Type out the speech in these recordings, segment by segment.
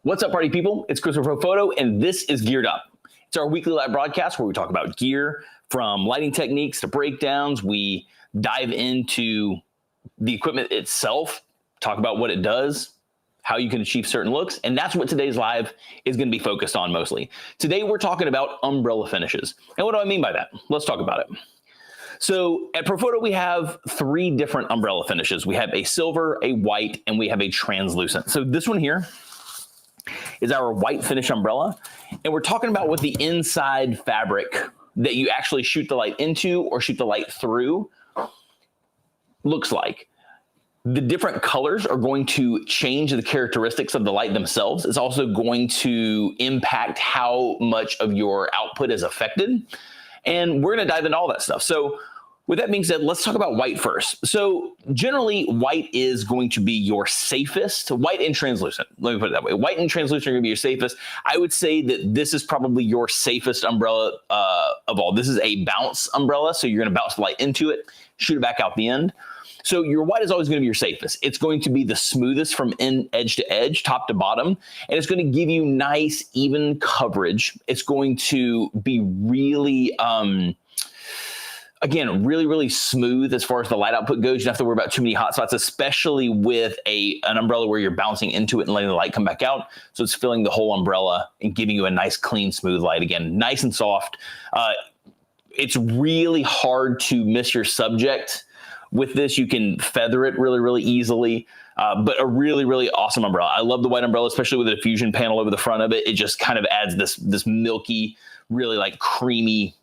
What's up, party people? It's Chris with Pro Photo, and this is Geared Up. It's our weekly live broadcast where we talk about gear, from lighting techniques to breakdowns. We dive into the equipment itself, talk about what it does, how you can achieve certain looks, and that's what today's live is going to be focused on mostly. Today, we're talking about umbrella finishes. And what do I mean by that? Let's talk about it. So at Profoto, we have three different umbrella finishes. We have a silver, a white, and we have a translucent. So this one here is our white finish umbrella. And we're talking about what the inside fabric that you actually shoot the light into or shoot the light through looks like. The different colors are going to change the characteristics of the light themselves. It's also going to impact how much of your output is affected. And we're going to dive into all that stuff. So with that being said, let's talk about white first. So generally, white is going to be your safest. White and translucent. Let me put it that way. White and translucent are going to be your safest. I would say that this is probably your safest umbrella of all. This is a bounce umbrella. So you're going to bounce the light into it, shoot it back out the end. So your white is always going to be your safest. It's going to be the smoothest from edge to edge, top to bottom, and it's going to give you nice, even coverage. It's going to be really, again, really smooth as far as the light output goes. You don't have to worry about too many hot spots, especially with an umbrella where you're bouncing into it and letting the light come back out. So it's filling the whole umbrella and giving you a nice, clean, smooth light. Again, nice and soft. It's really hard to miss your subject. With this, you can feather it really easily, but a really awesome umbrella. I love the white umbrella, especially with the diffusion panel over the front of it. It just kind of adds this milky, really like creamy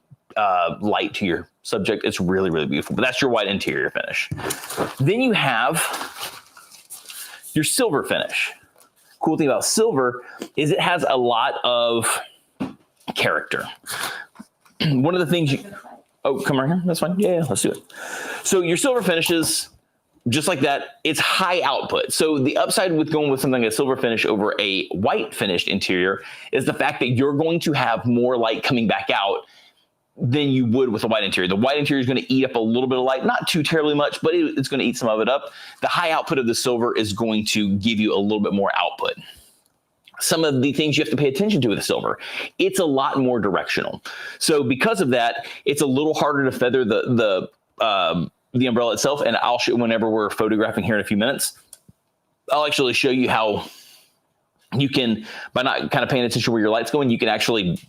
light to your subject. It's really beautiful, but that's your white interior finish. Then you have your silver finish. Cool thing about silver is it has a lot of character. One of the things oh, come right here. That's fine. Yeah, let's do it. So your silver finishes, just like that, it's high output. So the upside with going with something like a silver finish over a white finished interior is the fact that you're going to have more light coming back out than you would with a white interior. The white interior is going to eat up a little bit of light, not too terribly much, but it's going to eat some of it up. The high output of the silver is going to give you a little bit more output. Some of the things you have to pay attention to with the silver, it's a lot more directional. So because of that, it's a little harder to feather the umbrella itself. And I'll show whenever we're photographing here in a few minutes, I'll actually show you how you can, by not kind of paying attention where your light's going, you can actually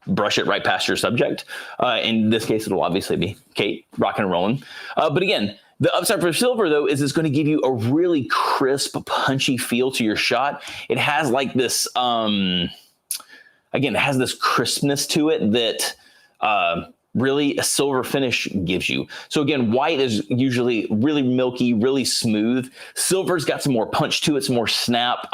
brush it right past your subject. In this case, it'll obviously be Kate rocking and rolling. But again, the upside for silver, though, is it's going to give you a really crisp, punchy feel to your shot. It has like this, again, it has this crispness to it that really a silver finish gives you. So again, white is usually really milky, really smooth. Silver's got some more punch to it, some more snap.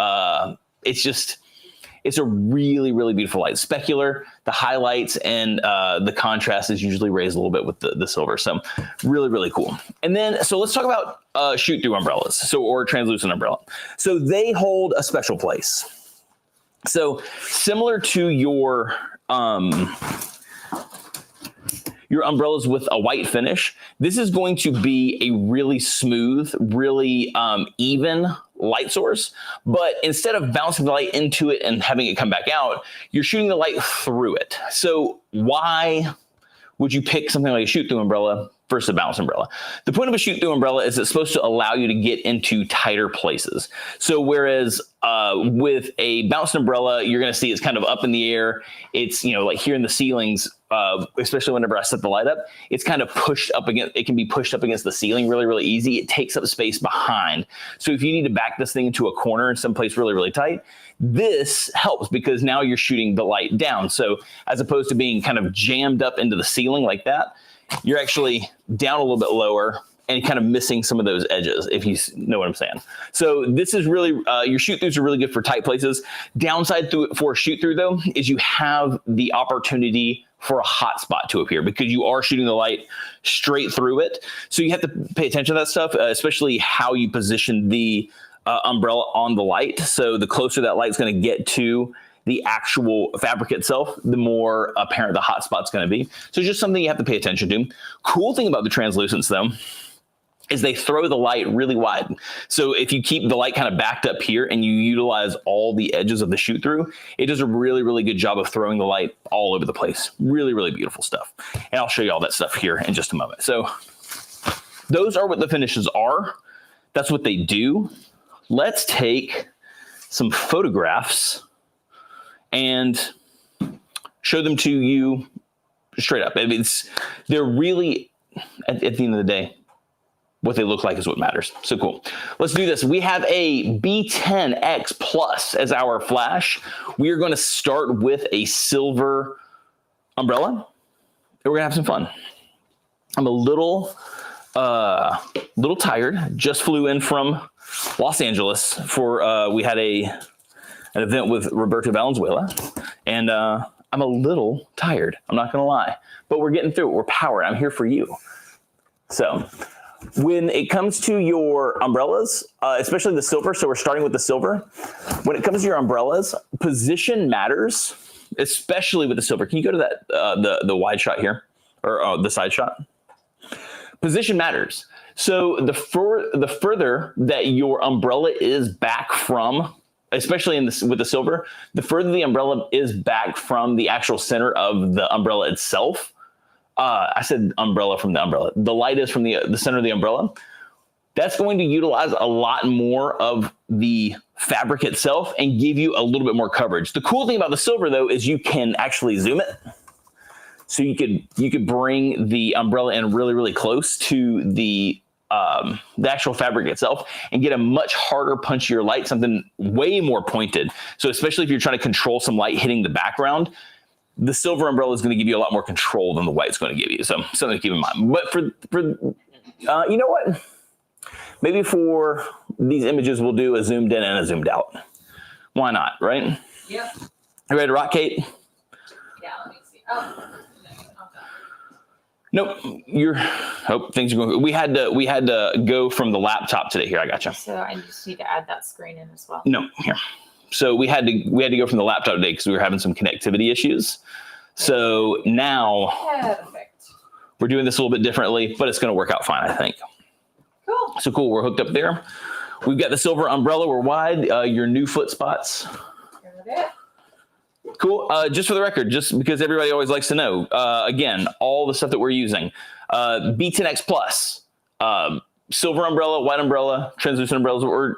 It's a really beautiful light. Specular, the highlights and the contrast is usually raised a little bit with the silver. So really cool. And then, so let's talk about shoot through umbrellas. Or translucent umbrella. So they hold a special place. So similar to your umbrellas with a white finish, this is going to be a really smooth, really even light source, but instead of bouncing the light into it and having it come back out, you're shooting the light through it. So why would you pick something like a shoot through umbrella versus a bounce umbrella? The point of a shoot through umbrella is it's supposed to allow you to get into tighter places. So whereas with a bounce umbrella, you're going to see it's kind of up in the air. It's, like here in the ceilings, especially whenever I set the light up, it's kind of pushed up against, it can be pushed up against the ceiling really easy. It takes up space behind. So if you need to back this thing into a corner in some place really tight, this helps because now you're shooting the light down. So as opposed to being kind of jammed up into the ceiling like that, you're actually down a little bit lower and kind of missing some of those edges, if you know what I'm saying. So this is really, your shoot throughs are really good for tight places. Downside for a shoot through though, is you have the opportunity for a hot spot to appear because you are shooting the light straight through it. So you have to pay attention to that stuff, especially how you position the umbrella on the light. So the closer that light's going to get to the actual fabric itself, the more apparent the hot spot's going to be. So it's just something you have to pay attention to. Cool thing about the translucents though is they throw the light really wide. So if you keep the light kind of backed up here and you utilize all the edges of the shoot through, it does a really, really good job of throwing the light all over the place. Really, really beautiful stuff. And I'll show you all that stuff here in just a moment. So those are what the finishes are. That's what they do. Let's take some photographs and show them to you straight up. I mean, they're really, at the end of the day, what they look like is what matters. So cool. Let's do this. We have a B10X Plus as our flash. We are going to start with a silver umbrella, and we're going to have some fun. I'm a little tired. Just flew in from Los Angeles for, we had an event with Roberto Valenzuela, and I'm a little tired. I'm not going to lie, but we're getting through it. We're powered. I'm here for you. So when it comes to your umbrellas, especially the silver, so we're starting with the silver. When it comes to your umbrellas, position matters, especially with the silver. Can you go to that the wide shot here, or the side shot? Position matters. So the further that your umbrella is back from, especially with the silver, the further the umbrella is back from the actual center of the umbrella itself. I said umbrella from the umbrella. The light is from the center of the umbrella. That's going to utilize a lot more of the fabric itself and give you a little bit more coverage. The cool thing about the silver, though, is you can actually zoom it. So you could bring the umbrella in really, really close to the actual fabric itself and get a much harder, punchier light, something way more pointed. So especially if you're trying to control some light hitting the background, the silver umbrella is going to give you a lot more control than the white's going to give you. So something to keep in mind. But for you know what? Maybe for these images, we'll do a zoomed in and a zoomed out. Why not, right? Yep. You ready to rock, Kate? Yeah, let me see. Oh. Nope. Things are going. We had to go from the laptop today. Here, I got you. So I just need to add that screen in as well. No, here. So we had to go from the laptop today because we were having some connectivity issues. So now Perfect. We're doing this a little bit differently, but it's going to work out fine, I think. Cool. So cool. We're hooked up there. We've got the silver umbrella. We're wide. Your new foot spots. Cool. Just for the record, just because everybody always likes to know, again, all the stuff that we're using, B10X Plus, silver umbrella, white umbrella, translucent umbrellas, what we're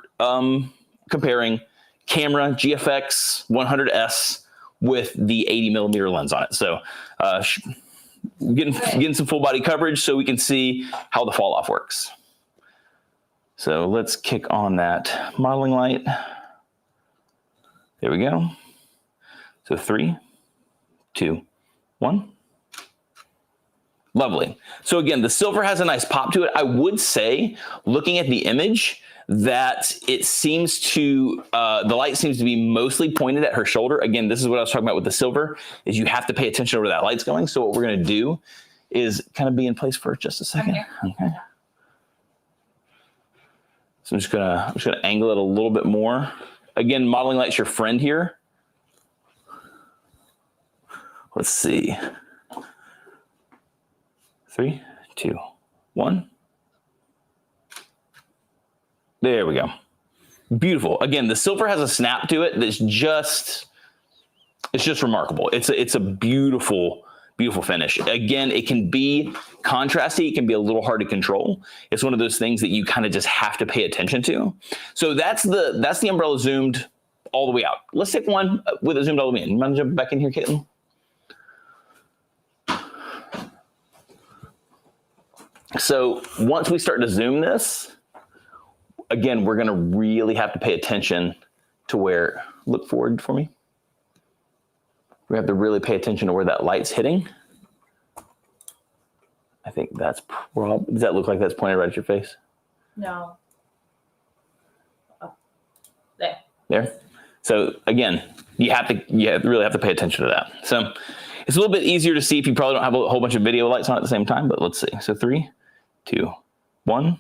comparing, camera GFX 100S with the 80mm lens on it. So getting some full body coverage so we can see how the fall off works. So let's kick on that modeling light. There we go. So 3, 2, 1. Lovely. So again, the silver has a nice pop to it. I would say, looking at the image, that it seems to, the light seems to be mostly pointed at her shoulder. Again, this is what I was talking about with the silver, is you have to pay attention to where that light's going. So what we're going to do is kind of be in place for just a second. Okay. So I'm just gonna angle it a little bit more. Again, modeling light's your friend here. Let's see. 3, 2, 1. There we go. Beautiful. Again, the silver has a snap to it that's just, it's just remarkable. It's a beautiful, beautiful finish. Again, it can be contrasty. It can be a little hard to control. It's one of those things that you kind of just have to pay attention to. So that's the umbrella zoomed all the way out. Let's take one with it zoomed all the way in. You mind jumping back in here, Caitlin? So once we start to zoom this, again, we're going to really have to pay attention to where, look forward for me. We have to really pay attention to where that light's hitting. I think that's does that look like that's pointed right at your face? No. Oh. There. There. So again, you really have to pay attention to that. So it's a little bit easier to see if you probably don't have a whole bunch of video lights on at the same time, but let's see. So 3, 2, 1.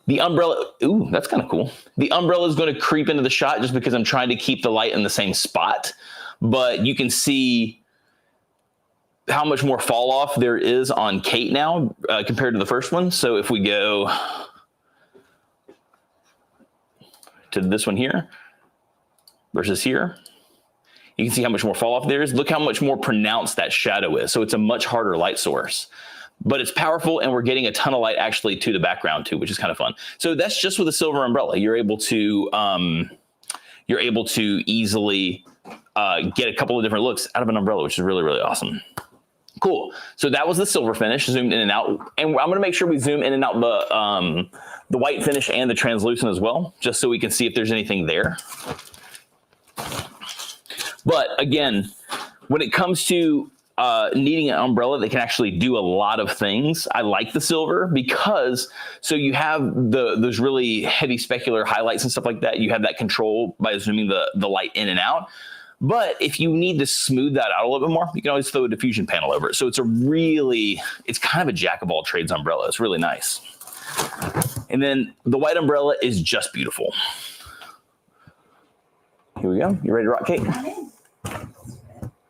The umbrella, ooh, that's kind of cool. The umbrella is going to creep into the shot just because I'm trying to keep the light in the same spot. But you can see how much more fall off there is on Kate now compared to the first one. So if we go to this one here versus here, you can see how much more fall off there is. Look how much more pronounced that shadow is. So it's a much harder light source, but it's powerful, and we're getting a ton of light actually to the background too, which is kind of fun. So that's just with a silver umbrella. You're able to easily get a couple of different looks out of an umbrella, which is really, really awesome. Cool. So that was the silver finish, zoomed in and out. And I'm going to make sure we zoom in and out the white finish and the translucent as well, just so we can see if there's anything there. But again, when it comes to needing an umbrella that can actually do a lot of things, I like the silver because so you have those really heavy specular highlights and stuff like that. You have that control by zooming the light in and out. But if you need to smooth that out a little bit more, you can always throw a diffusion panel over it. So it's it's kind of a jack of all trades umbrella. It's really nice. And then the white umbrella is just beautiful. Here we go. You ready to rock, Kate?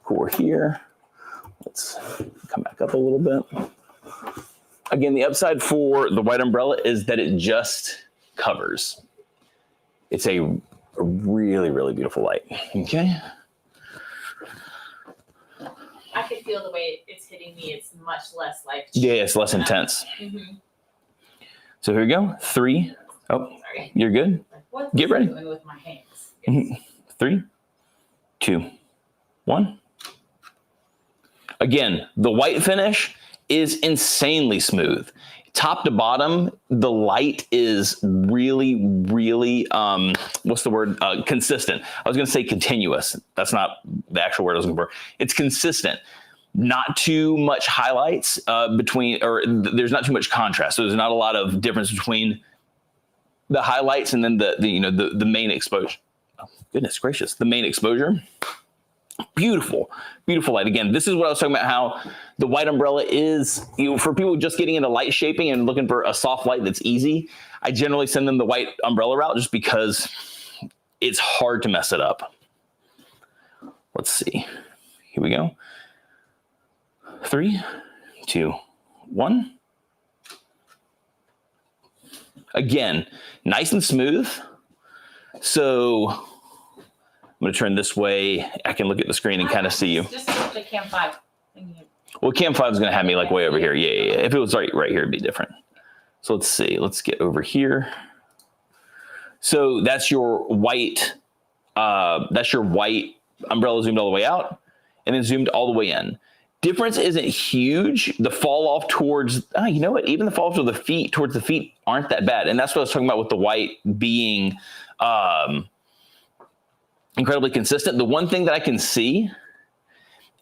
Cool, we're here. Let's come back up a little bit. Again, the upside for the white umbrella is that it just covers. It's a really, really beautiful light. Okay. I can feel the way it's hitting me. It's much less like. Yeah, it's less intense. Mm-hmm. So here we go. 3. Oh, sorry. You're good. What Get ready. doing with my hands? Yes. 3, 2, 1. Again, the white finish is insanely smooth. Top to bottom, the light is really, really, what's the word? Consistent. I was going to say continuous. That's not the actual word I was looking for. It's consistent. Not too much highlights there's not too much contrast. So there's not a lot of difference between the highlights and then the main exposure. Oh, goodness gracious. The main exposure. Beautiful, beautiful light. Again, this is what I was talking about, how the white umbrella is, for people just getting into light shaping and looking for a soft light that's easy, I generally send them the white umbrella route just because it's hard to mess it up. Let's see. Here we go. 3, 2, 1. Again, nice and smooth. So I'm going to turn this way. I can look at the screen and kind of see you. Just look at Cam 5. Well, Cam 5 is going to have me like way over here. Yeah. If it was right here, it'd be different. So let's see. Let's get over here. So that's your white. That's your white umbrella zoomed all the way out, and then zoomed all the way in. Difference isn't huge. The fall off towards, you know what? Even the fall off towards the feet aren't that bad. And that's what I was talking about with the white being incredibly consistent. The one thing that I can see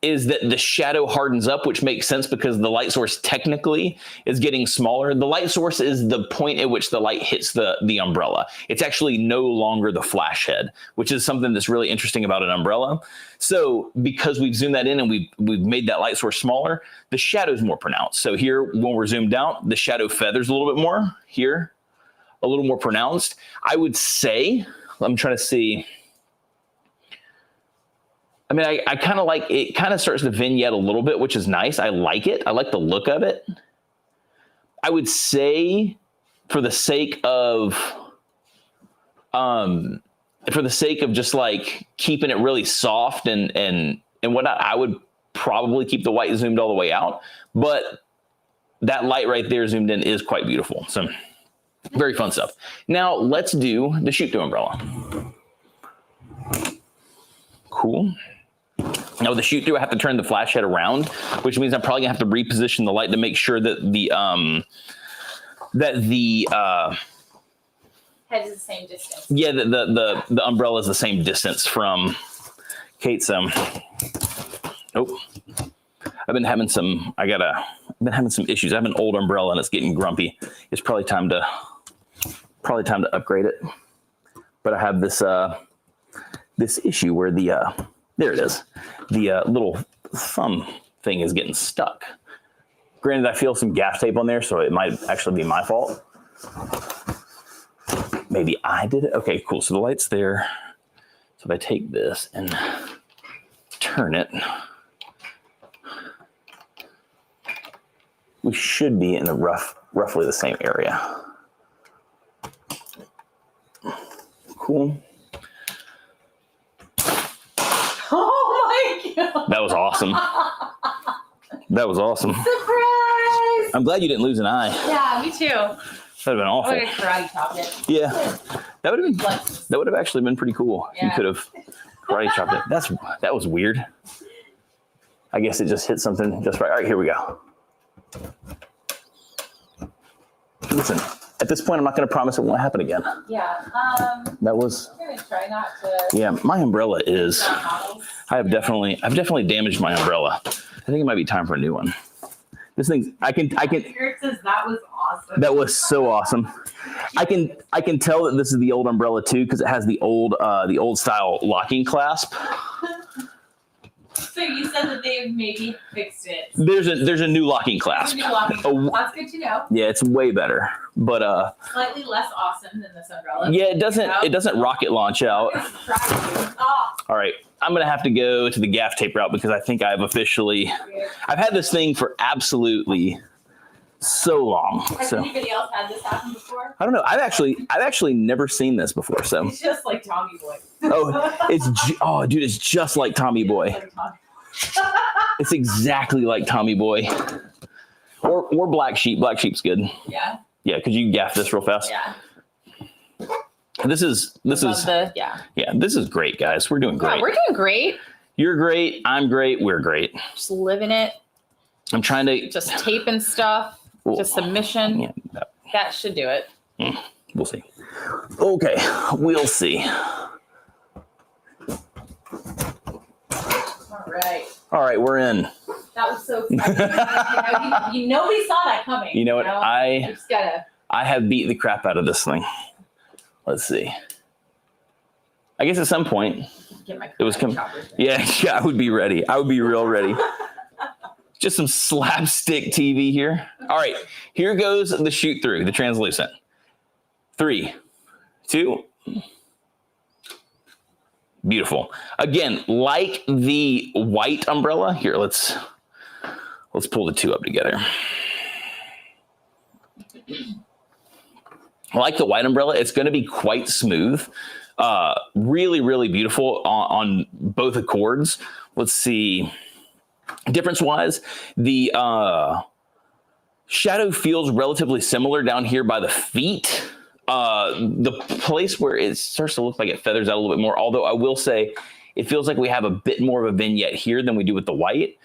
is that the shadow hardens up, which makes sense because the light source technically is getting smaller. The light source is the point at which the light hits the umbrella. It's actually no longer the flash head, which is something that's really interesting about an umbrella. So because we've zoomed that in and we've made that light source smaller, the shadow's more pronounced. So here, when we're zoomed out, the shadow feathers a little bit more. Here, a little more pronounced. I would say, I'm trying to see. I mean, I kind of like it. Kind of starts to vignette a little bit, which is nice. I like it. I like the look of it. I would say, for the sake of just like keeping it really soft and whatnot, I would probably keep the white zoomed all the way out. But that light right there zoomed in is quite beautiful. So very fun stuff. Now let's do the shoot through umbrella. Cool. Now with the shoot through, I have to turn the flash head around, which means I'm probably gonna have to reposition the light to make sure that the head is the same distance. Yeah, the umbrella is the same distance from Kate. So, I've been having some issues. I have an old umbrella and it's getting grumpy. It's probably time to upgrade it. But I have this issue where there it is. The little thumb thing is getting stuck. Granted, I feel some gaff tape on there, so it might actually be my fault. Maybe I did it. Okay, cool. So the light's there. So if I take this and turn it, we should be in the roughly the same area. Cool. Oh my god. That was awesome. That was awesome. Surprise! I'm glad you didn't lose an eye. Yeah, me too. That would have been awful. I would have karate chopped it. Yeah. That would have actually been pretty cool. Yeah. You could have karate chopped it. That was weird. I guess it just hit something just right. All right, here we go. Listen, at this point, I'm not going to promise it won't happen again. Yeah. That was. I'm gonna try not to. Yeah, my umbrella is. I've definitely damaged my umbrella. I think it might be time for a new one. This thing, I can. Eric says that was awesome. That was so awesome. I can tell that this is the old umbrella too because it has the old style locking clasp. So you said that they maybe fixed it. There's a new locking clasp. That's good to know. Yeah, it's way better, but Slightly less awesome than this umbrella. yeah, it doesn't rocket launch out. All right, I'm gonna have to go to the gaff tape route because I think I've had this thing for absolutely so long. Has anybody else had this happen before? I don't know. I've actually never seen this before. So it's just like Tommy Boy. Dude, it's just like Tommy Boy. It's exactly like Tommy Boy. Or Black Sheep. Black Sheep's good. Yeah. Yeah, could you gaff this real fast? Yeah. This is great, guys. We're doing great. Yeah, we're doing great. You're great. I'm great. We're great. Just living it. I'm trying to just taping stuff. Just submission. Yeah, that should do it. We'll see. Okay, we'll see. All right, we're in. That was so exciting. Nobody saw that coming. You know what? I have beat the crap out of this thing. Let's see. I guess at some point it was coming. Yeah, I would be ready. I would be real ready. Just some slapstick TV here. All right, here goes the shoot through, the translucent. 3, 2. Beautiful. Again, like the white umbrella. Here, let's pull the two up together. Like the white umbrella, it's going to be quite smooth. Really, really beautiful on both accords. Let's see. Difference-wise, the shadow feels relatively similar down here by the feet. The place where it starts to look like it feathers out a little bit more, although I will say it feels like we have a bit more of a vignette here than we do with the white,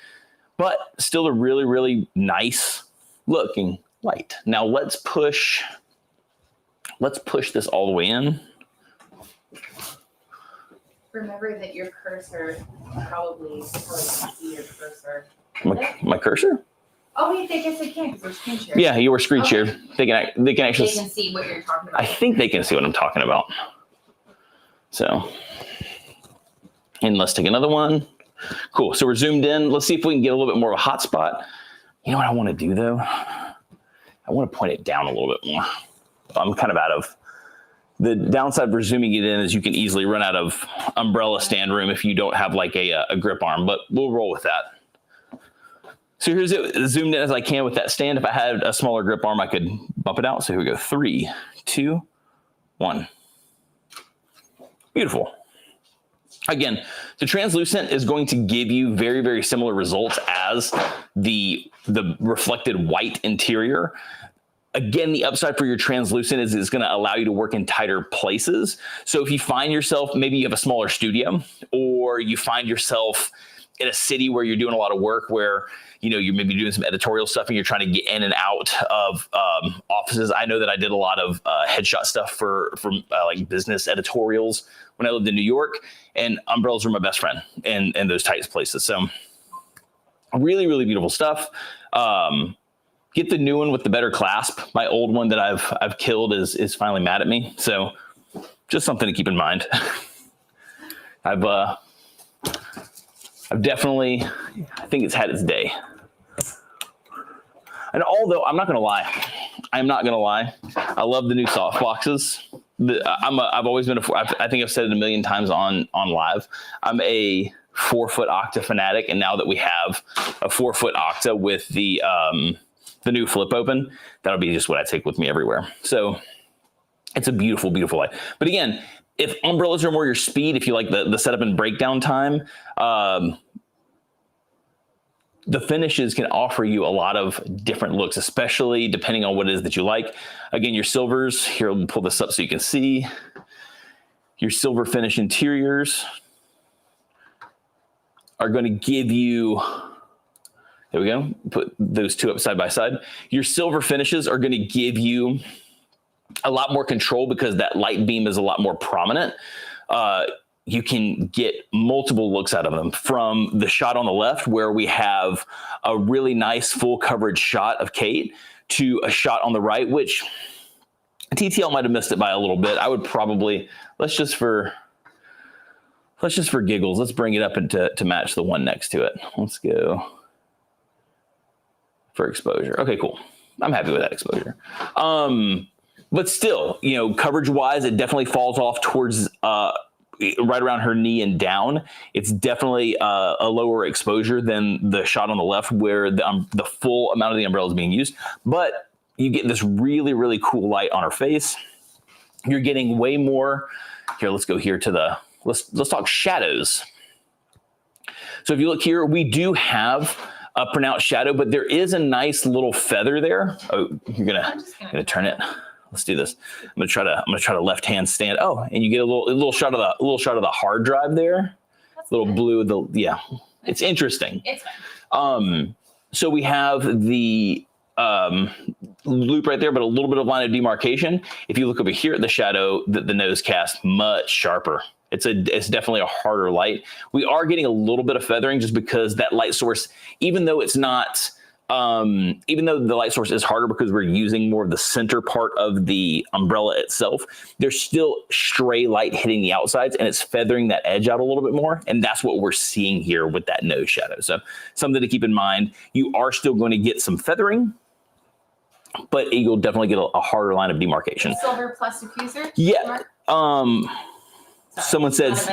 but still a really, really nice looking light. Now let's push this all the way in. Remember that your cursor probably see your cursor. My cursor? Oh wait, I guess they can because we're screen shared. Yeah, you were screen shared. They can actually. They can see what you're talking about. I think they can see what I'm talking about. So, and let's take another one. Cool. So we're zoomed in. Let's see if we can get a little bit more of a hot spot. You know what I want to do though? I want to point it down a little bit more. I'm kind of out of. The downside for zooming it in is you can easily run out of umbrella stand room if you don't have like a grip arm, but we'll roll with that. So here's it zoomed in as I can with that stand. If I had a smaller grip arm, I could bump it out. So here we go. 3, 2, 1. Beautiful. Again, the translucent is going to give you very, very similar results as the reflected white interior. Again, the upside for your translucent is it's going to allow you to work in tighter places. So if you find yourself, maybe you have a smaller studio, or you find yourself in a city where you're doing a lot of work where, you know, you're maybe doing some editorial stuff and you're trying to get in and out of offices. I know that I did a lot of headshot stuff for like business editorials when I lived in New York, and umbrellas were my best friend in those tight places. So really, really beautiful stuff. Get the new one with the better clasp. My old one that I've killed is finally mad at me. So just something to keep in mind. I've definitely, I think it's had its day. And although I'm not going to lie, I love the new soft boxes. I've always been I think I've said it a million times on live. I'm a 4-foot Octa fanatic. And now that we have a 4-foot Octa with the the new flip open, that'll be just what I take with me everywhere. So it's a beautiful, beautiful light. But again, if umbrellas are more your speed, if you like the setup and breakdown time, the finishes can offer you a lot of different looks, especially depending on what it is that you like. Again, your silvers, here, we'll pull this up so you can see. Your silver finish interiors are going to give you, there we go, put those two up side by side. Your silver finishes are going to give you a lot more control because that light beam is a lot more prominent. You can get multiple looks out of them, from the shot on the left where we have a really nice full coverage shot of Kate to a shot on the right, which TTL might have missed it by a little bit. I would probably, let's just for giggles, let's bring it up to match the one next to it. Let's go for exposure. Okay, cool. I'm happy with that exposure. But still, you know, coverage wise, it definitely falls off towards, right around her knee and down. It's definitely a lower exposure than the shot on the left where the full amount of the umbrella is being used. But you get this really, really cool light on her face. You're getting way more. Here, let's go here to the, let's talk shadows. So if you look here, we do have a pronounced shadow, but there is a nice little feather there. Oh, you're gonna turn it. Let's do this. I'm gonna try to left hand stand. Oh, and you get a little shot of the hard drive there. That's little good. Blue. Yeah, it's interesting. It's fine. So we have the loop right there, but a little bit of line of demarcation. If you look over here at the shadow, the nose cast much sharper. It's definitely a harder light. We are getting a little bit of feathering just because that light source, even though it's not. Even though the light source is harder because we're using more of the center part of the umbrella itself, there's still stray light hitting the outsides and it's feathering that edge out a little bit more. And that's what we're seeing here with that nose shadow. So something to keep in mind, you are still going to get some feathering, but you'll definitely get a harder line of demarcation. Silver plus diffuser? Yeah. Someone says,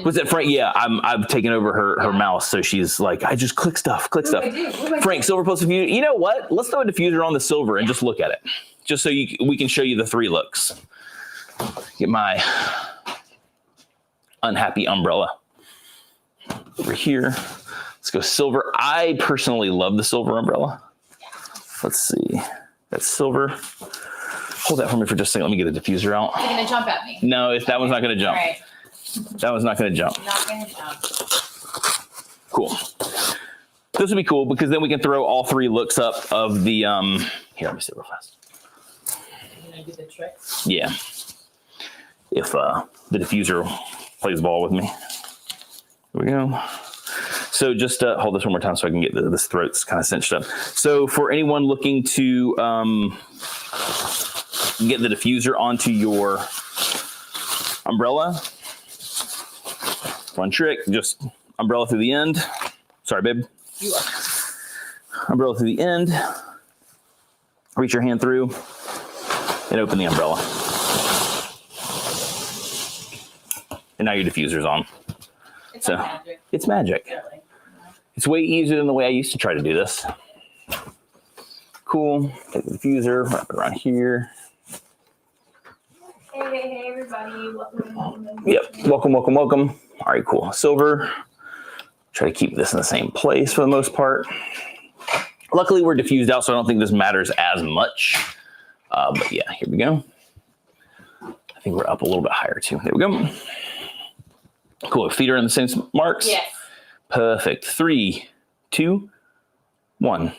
was it Frank? Yeah, I've taken over her mouse, so she's like, I just click stuff. Frank, silver plus diffuser. You know what? Let's throw a diffuser on the silver and just look at it, just so we can show you the three looks. Get my unhappy umbrella over here. Let's go silver. I personally love the silver umbrella. Let's see. That's silver. Hold that for me for just a second. Let me get the diffuser out. You're going to jump at me. No, that one's not going to jump. All right. That one's not going to jump. Not going to jump. Cool. This would be cool because then we can throw all three looks up of the, here, let me see real fast. You're going to do the trick? Yeah. If the diffuser plays ball with me. Here we go. So just hold this one more time so I can get this throat's kind of cinched up. So for anyone looking to get the diffuser onto your umbrella, one trick, just umbrella through the end. Sorry, babe. You are. Umbrella through the end. Reach your hand through and open the umbrella. And now your diffuser's on. It's like magic. It's magic. Really. It's way easier than the way I used to try to do this. Cool. Take the diffuser, wrap it around here. Hey, everybody. Welcome. Yep. Welcome. All right, cool. Silver. Try to keep this in the same place for the most part. Luckily, we're diffused out, so I don't think this matters as much. But yeah, here we go. I think we're up a little bit higher too. There we go. Cool. Feet are in the same marks? Yes. Perfect. 3, 2, 1.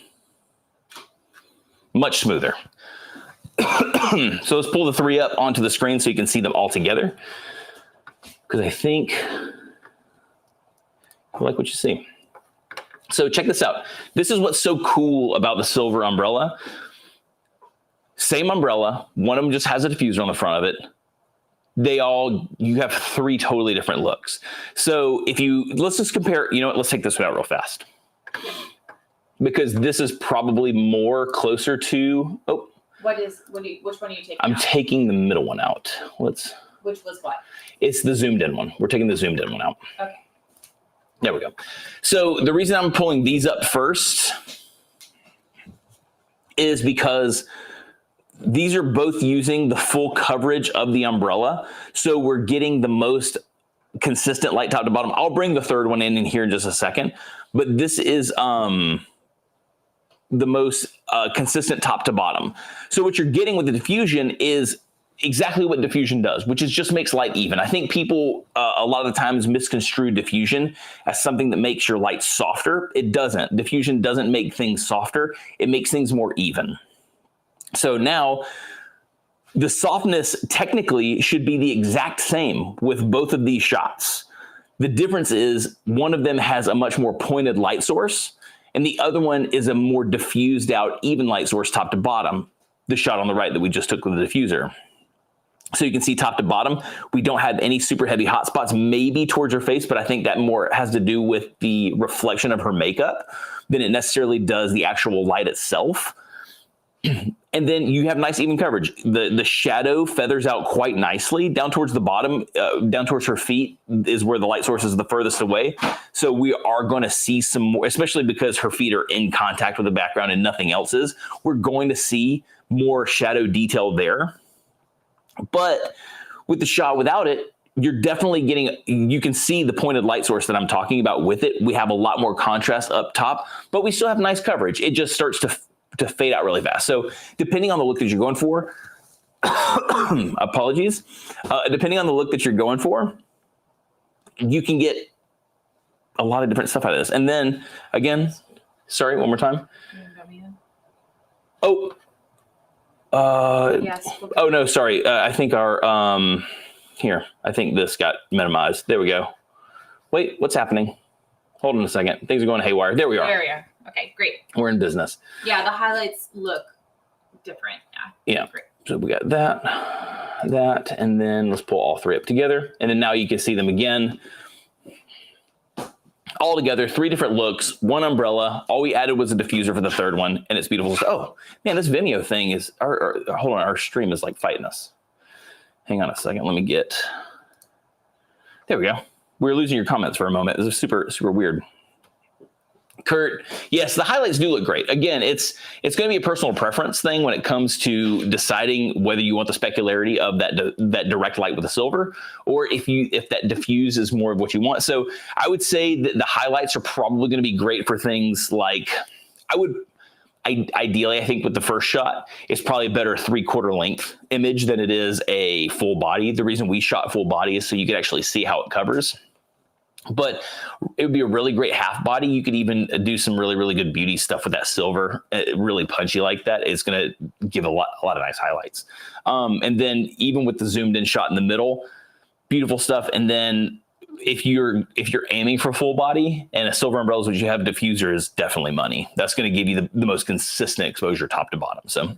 Much smoother. So let's pull the three up onto the screen so you can see them all together. Because I think I like what you see. So check this out. This is what's so cool about the silver umbrella. Same umbrella. One of them just has a diffuser on the front of it. You have three totally different looks. So let's just compare, you know what, let's take this one out real fast. Because this is probably more closer to, which one are you taking I'm out? taking the middle one out. Which was what? It's the zoomed in one. We're taking the zoomed in one out. Okay. There we go. So the reason I'm pulling these up first is because these are both using the full coverage of the umbrella. So we're getting the most consistent light top to bottom. I'll bring the third one in here in just a second, but this is the most consistent top to bottom. So what you're getting with the diffusion is exactly what diffusion does, which is just makes light even. I think people a lot of the times misconstrue diffusion as something that makes your light softer. It doesn't. Diffusion doesn't make things softer. It makes things more even. So now the softness technically should be the exact same with both of these shots. The difference is one of them has a much more pointed light source and the other one is a more diffused out even light source top to bottom, the shot on the right that we just took with the diffuser. So you can see top to bottom, we don't have any super heavy hot spots, maybe towards her face, but I think that more has to do with the reflection of her makeup than it necessarily does the actual light itself. And then you have nice even coverage. The shadow feathers out quite nicely down towards the bottom, down towards her feet is where the light source is the furthest away. So we are going to see some more, especially because her feet are in contact with the background and nothing else is. We're going to see more shadow detail there. But with the shot without it, you're definitely getting, you can see the pointed light source that I'm talking about with it. We have a lot more contrast up top, but we still have nice coverage. It just starts to fade out really fast. So depending on the look that you're going for, apologies, depending on the look that you're going for, you can get a lot of different stuff out of this. And then again, sorry, one more time. Oh, yes. oh no, sorry. I think our, here, I think this got minimized. There we go. Wait, what's happening? Hold on a second. Things are going haywire. There we are. There we are. Okay, great. We're in business. Yeah, the highlights look different. Yeah. Great. So we got that, and then let's pull all three up together. And then now you can see them again. All together, three different looks, one umbrella. All we added was a diffuser for the third one, and it's beautiful. Oh, man, this Vimeo thing is, hold on, our stream is like fighting us. Hang on a second, let me get, there we go. We were losing your comments for a moment. This is super, super weird. Kurt, yes, the highlights do look great. Again, it's going to be a personal preference thing when it comes to deciding whether you want the specularity of that direct light with the silver, or if that diffuse is more of what you want. So I would say that the highlights are probably going to be great for things like, ideally, I think with the first shot, it's probably a better 3/4 length image than it is a full body. The reason we shot full body is so you could actually see how it covers. But it would be a really great half body. You could even do some really, really good beauty stuff with that silver, really punchy like that. It's going to give a lot of nice highlights. And then even with the zoomed in shot in the middle, beautiful stuff. And then if you're aiming for full body and a silver umbrella is what you have, diffuser is definitely money. That's going to give you the most consistent exposure top to bottom. So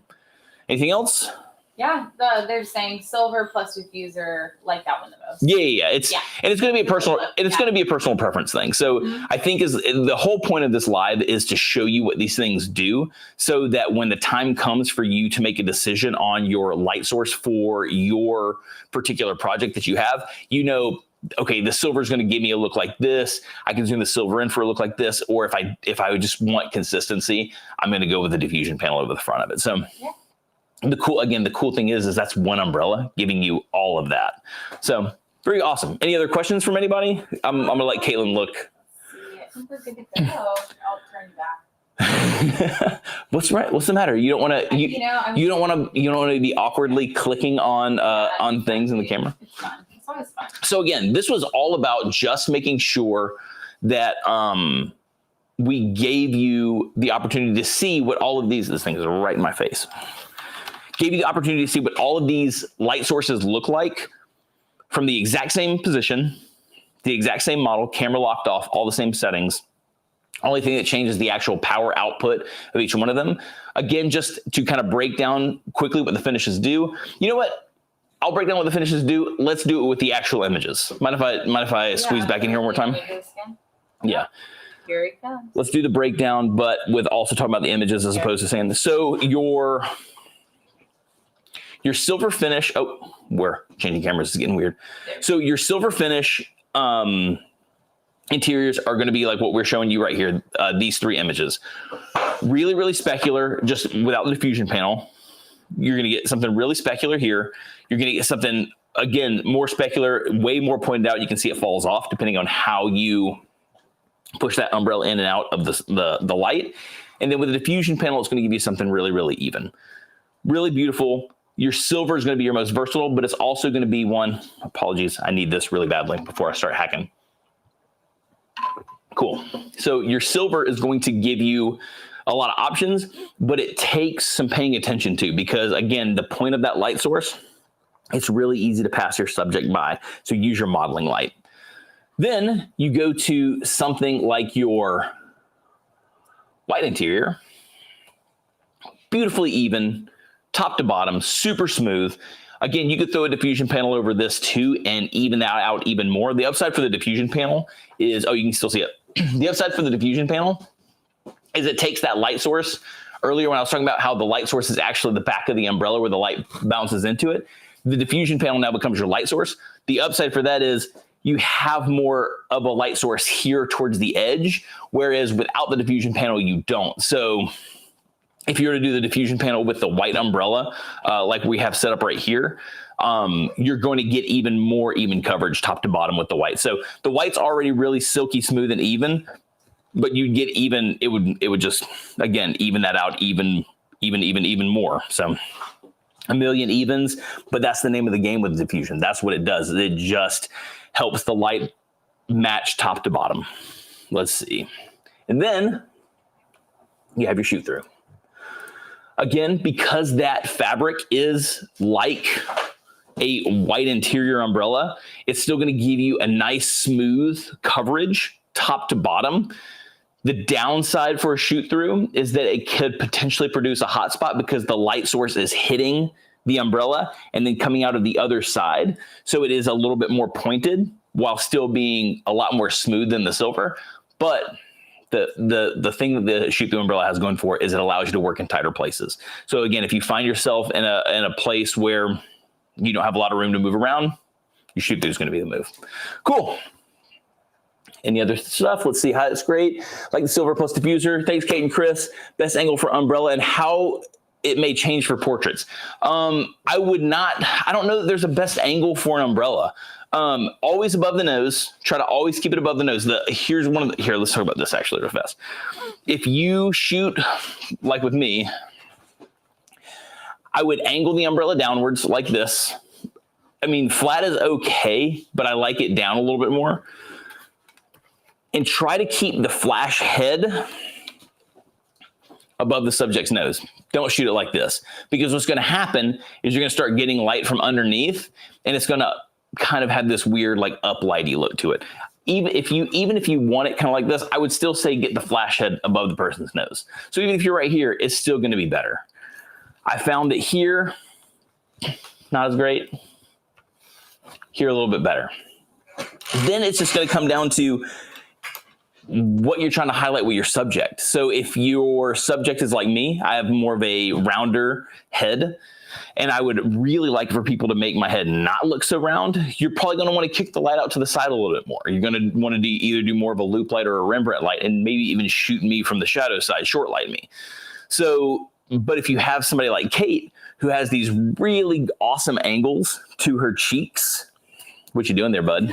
anything else? Yeah, they're saying silver plus diffuser, like that one the most. Yeah. And it's going to be a personal, and it's going to be a personal preference thing. So I think the whole point of this live is to show you what these things do, so that when the time comes for you to make a decision on your light source for your particular project that you have, you know, okay, the silver is going to give me a look like this. I can zoom the silver in for a look like this. Or if I just want consistency, I'm going to go with the diffusion panel over the front of it. So. Yeah. The cool thing is that's one umbrella giving you all of that. So very awesome. Any other questions from anybody? I'm going to let Caitlin look. I think we're good to go. I'll turn back. What's the matter? You don't want to, you don't want to be awkwardly clicking on things in the camera. It's fun. It's always fun. So again, this was all about just making sure that, we gave you the opportunity to see what all of this thing is right in my face. Gave you the opportunity to see what all of these light sources look like from the exact same position, the exact same model, camera locked off, all the same settings. Only thing that changes the actual power output of each one of them. Again, just to kind of break down quickly what the finishes do. You know what? I'll break down what the finishes do. Let's do it with the actual images. Mind if I squeeze back in here one more time? Yeah. Here it comes. Let's do the breakdown, but with also talking about the images as opposed to saying this. So your silver finish, we're changing cameras, it's getting weird. So your silver finish interiors are going to be like what we're showing you right here, these 3 images. Really, really specular, just without the diffusion panel. You're going to get something really specular here. You're going to get something, again, more specular, way more pointed out. You can see it falls off depending on how you push that umbrella in and out of the light. And then with the diffusion panel, it's going to give you something really, really even. Really beautiful. Your silver is going to be your most versatile, but it's also going to be one, apologies, I need this really badly before I start hacking. Cool. So your silver is going to give you a lot of options, but it takes some paying attention to, because again, the point of that light source, it's really easy to pass your subject by. So use your modeling light. Then you go to something like your white interior, beautifully even, top to bottom, super smooth. Again, you could throw a diffusion panel over this too and even that out even more. The upside for the diffusion panel is, oh, you can still see it. The upside for the diffusion panel is it takes that light source. Earlier when I was talking about how the light source is actually the back of the umbrella where the light bounces into it, the diffusion panel now becomes your light source. The upside for that is you have more of a light source here towards the edge, whereas without the diffusion panel, you don't. So if you were to do the diffusion panel with the white umbrella, like we have set up right here, you're going to get even more even coverage top to bottom with the white. So the white's already really silky smooth and even, but you'd get even, it would just, again, even that out even more. So a million evens, but that's the name of the game with diffusion. That's what it does. It just helps the light match top to bottom. Let's see. And then you have your shoot through. Again, because that fabric is like a white interior umbrella, it's still going to give you a nice smooth coverage top to bottom. The downside for a shoot through is that it could potentially produce a hot spot because the light source is hitting the umbrella and then coming out of the other side. So it is a little bit more pointed while still being a lot more smooth than the silver. But the thing that the shoot through umbrella has going for it is it allows you to work in tighter places. So again, if you find yourself in a place where you don't have a lot of room to move around, your shoot through is going to be the move. Cool. Any other stuff? Let's see how it's great. Like the silver plus diffuser. Thanks, Kate and Chris. Best angle for umbrella and how it may change for portraits. I don't know that there's a best angle for an umbrella. Always above the nose. Try to always keep it above the nose. Here, let's talk about this actually real fast. If you shoot like with me, I would angle the umbrella downwards like this. I mean, flat is okay, but I like it down a little bit more. And try to keep the flash head above the subject's nose. Don't shoot it like this, because what's going to happen is you're going to start getting light from underneath, and it's going to kind of have this weird like uplighty look to it. Even if you want it kind of like this, I would still say get the flash head above the person's nose. So even if you're right here, it's still going to be better. I found that here, not as great. Here a little bit better. Then it's just going to come down to what you're trying to highlight with your subject. So if your subject is like me, I have more of a rounder head, and I would really like for people to make my head not look so round. You're probably going to want to kick the light out to the side a little bit more. You're going to want to either do more of a loop light or a Rembrandt light, and maybe even shoot me from the shadow side, short light me. So, but if you have somebody like Kate who has these really awesome angles to her cheeks, what you doing there, bud?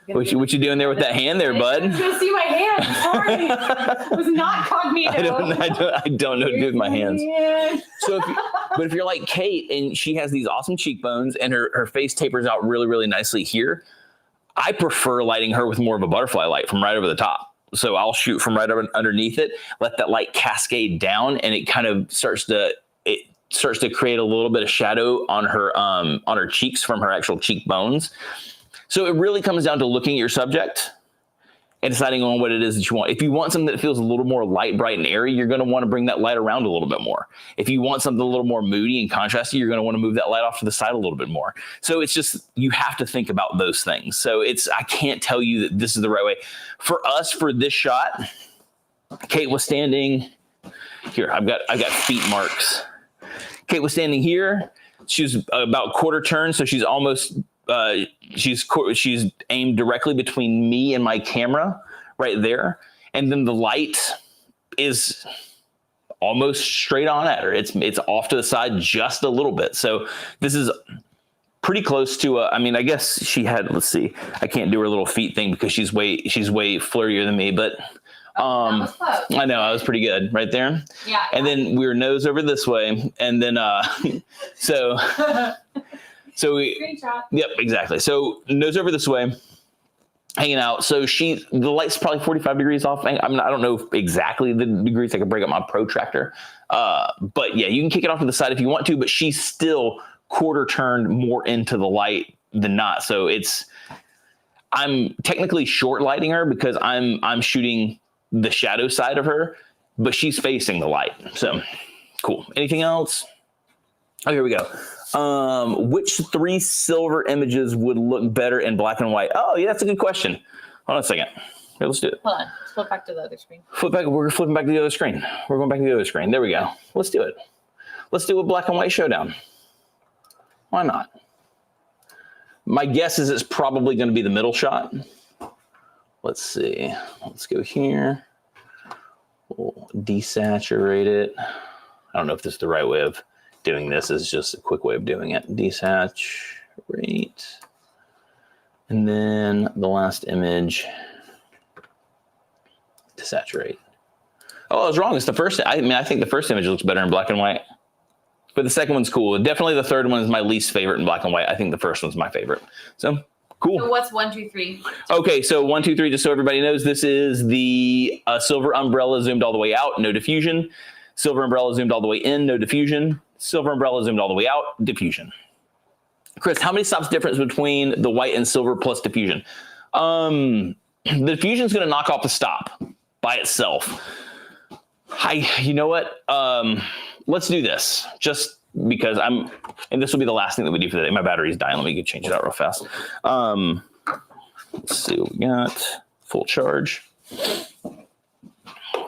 What you doing there with that hand there, bud? I was gonna see my hand. Sorry, it was not cognito. I don't know what to do with my hands. So, if you're like Kate and she has these awesome cheekbones and her face tapers out really, really nicely here, I prefer lighting her with more of a butterfly light from right over the top. So I'll shoot from right underneath it, let that light cascade down, and it kind of starts to create a little bit of shadow on her cheeks from her actual cheekbones. So it really comes down to looking at your subject and deciding on what it is that you want. If you want something that feels a little more light, bright, and airy, you're going to want to bring that light around a little bit more. If you want something a little more moody and contrasty, you're going to want to move that light off to the side a little bit more. So it's just, you have to think about those things. So I can't tell you that this is the right way. For us, for this shot, Kate was standing here. I've got feet marks. Kate was standing here. She was about quarter turn, so she's almost she's aimed directly between me and my camera right there. And then the light is almost straight on at her. It's off to the side just a little bit. So this is pretty close to I mean, I guess she had, let's see, I can't do her little feet thing because she's way flirtier than me, but that was close. I know I was pretty good right there. Yeah. And then we were nose over this way. And then, so we, Screenshot. yep, exactly. So nose over this way, hanging out. So the light's probably 45 degrees off. I don't know exactly the degrees. I could break up my protractor. But yeah, you can kick it off to the side if you want to, but she's still quarter turned more into the light than not. So I'm technically short lighting her because I'm shooting the shadow side of her, but she's facing the light. So cool. Anything else? Oh, here we go. Which 3 silver images would look better in black and white? Oh, yeah, that's a good question. Hold on a second. Here, let's do it. Hold on. Let's flip back to the other screen. We're flipping back to the other screen. We're going back to the other screen. There we go. Let's do it. Let's do a black and white showdown. Why not? My guess is it's probably going to be the middle shot. Let's see. Let's go here. We'll desaturate it. I don't know if this is the right way of doing this. Is just a quick way of doing it. Desaturate. And then the last image, desaturate. Oh, I was wrong. It's the first. I think the first image looks better in black and white. But the second one's cool. Definitely the third one is my least favorite in black and white. I think the first one's my favorite. So cool. So what's 1, 2, 3? Okay, so 1, 2, 3, just so everybody knows, this is the silver umbrella zoomed all the way out, no diffusion. Silver umbrella zoomed all the way in, no diffusion. Silver umbrella zoomed all the way out, diffusion. Chris, how many stops difference between the white and silver plus diffusion? The diffusion is going to knock off the stop by itself. You know what? Let's do this just because and this will be the last thing that we do for the day. My battery's dying. Let me go change it out real fast. Let's see what we got. Full charge.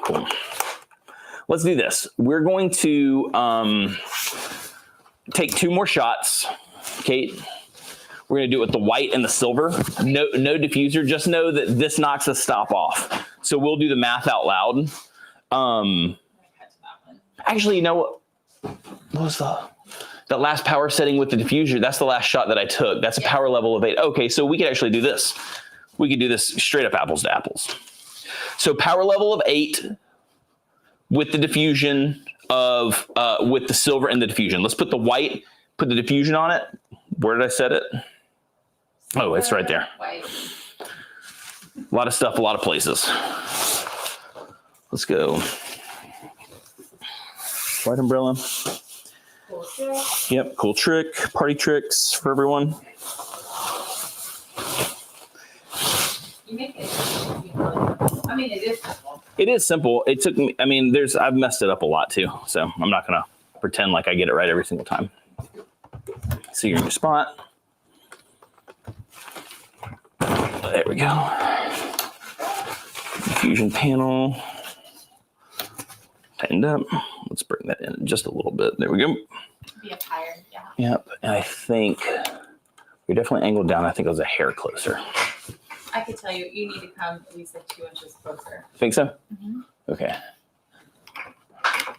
Cool. Let's do this. We're going to take 2 more shots, Kate. We're going to do it with the white and the silver. No diffuser. Just know that this knocks the stop off. So we'll do the math out loud. Actually, you know what? What was the last power setting with the diffuser? That's the last shot that I took. That's a power level of 8. Okay, so we could actually do this. We could do this straight up apples to apples. So power level of 8 with the diffusion of with the silver and the diffusion. Let's put the white, put the diffusion on it. Where did I set it? Oh, it's right there. White. A lot of stuff, a lot of places. Let's go. White umbrella. Cool trick. Yep, cool trick. Party tricks for everyone. You make it. I mean, it is simple. It is simple. It took me, I've messed it up a lot too. So I'm not going to pretend like I get it right every single time. So you're in your spot. There we go. Diffusion panel. Tightened up. Let's bring that in just a little bit. There we go. Be up higher, yeah. Yep. And I think you're definitely angled down. I think it was a hair closer. I could tell you, you need to come at least like 2 inches closer. Think so? Mm-hmm. Okay.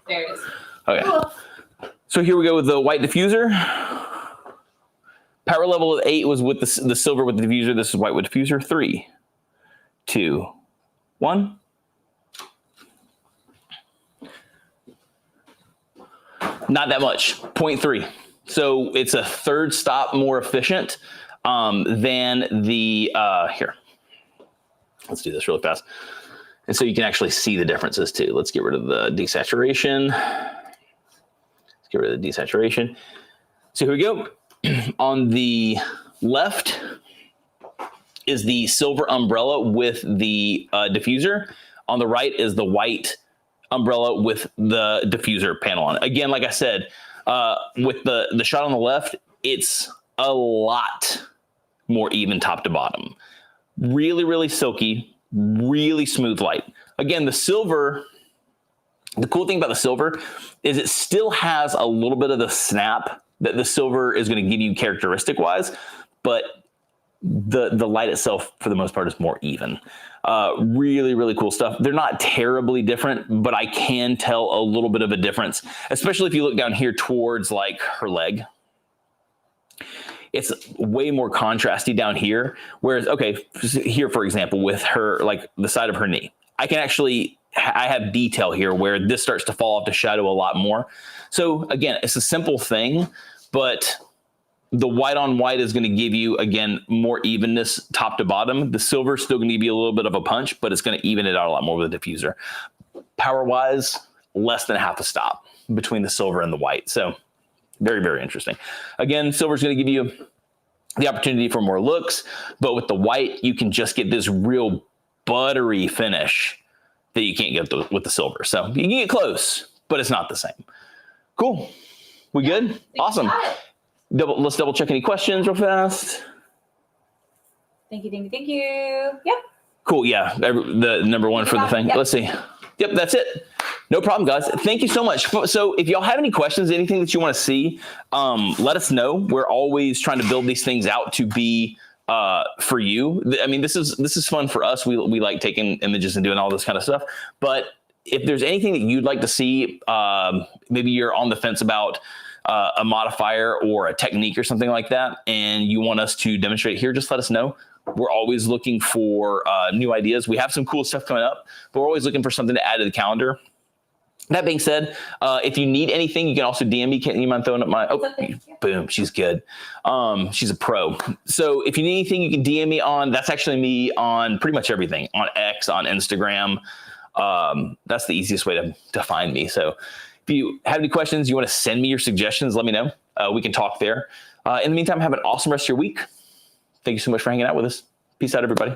There it is. Okay. Cool. So here we go with the white diffuser. Power level of 8 was with the silver with the diffuser. This is white with diffuser. 3, 2, 1. Not that much, 0.3. So it's a third stop more efficient than the, here. Let's do this really fast. And so you can actually see the differences too. Let's get rid of the desaturation. Let's get rid of the desaturation. So here we go. On the left is the silver umbrella with the diffuser. On the right is the white umbrella with the diffuser panel on it. Again, like I said, with the shot on the left, it's a lot more even top to bottom. Really, really silky, really smooth light. Again, the silver, the cool thing about the silver is it still has a little bit of the snap that the silver is going to give you characteristic wise, but the light itself, for the most part, is more even. Really, really cool stuff. They're not terribly different, but I can tell a little bit of a difference, especially if you look down here towards like her leg. It's way more contrasty down here. Whereas, okay, here, for example, with her, like the side of her knee, I have detail here where this starts to fall off the shadow a lot more. So again, it's a simple thing, but the white on white is going to give you, again, more evenness top to bottom. The silver is still going to give you a little bit of a punch, but it's going to even it out a lot more with the diffuser. Power-wise, less than half a stop between the silver and the white. So very, very interesting. Again, silver is going to give you the opportunity for more looks, but with the white, you can just get this real buttery finish that you can't get with the silver. So you can get close, but it's not the same. Cool. We good? Awesome. Let's double check any questions real fast. Thank you. Yep. Cool. Yeah. The number one for the thing. Yep. Let's see. Yep. That's it. No problem, guys. Thank you so much. So if y'all have any questions, anything that you want to see, let us know. We're always trying to build these things out to be for you. I mean, this is fun for us. We like taking images and doing all this kind of stuff. But if there's anything that you'd like to see, maybe you're on the fence about a modifier or a technique or something like that, and you want us to demonstrate here, just let us know. We're always looking for new ideas. We have some cool stuff coming up, but we're always looking for something to add to the calendar. That being said, if you need anything, you can also DM me. Can't you mind throwing up my, boom, she's good. She's a pro. So if you need anything, you can DM me on, that's actually me on pretty much everything, on X, on Instagram. That's the easiest way to find me. So if you have any questions, you want to send me your suggestions, let me know. We can talk there. In the meantime, have an awesome rest of your week. Thank you so much for hanging out with us. Peace out, everybody.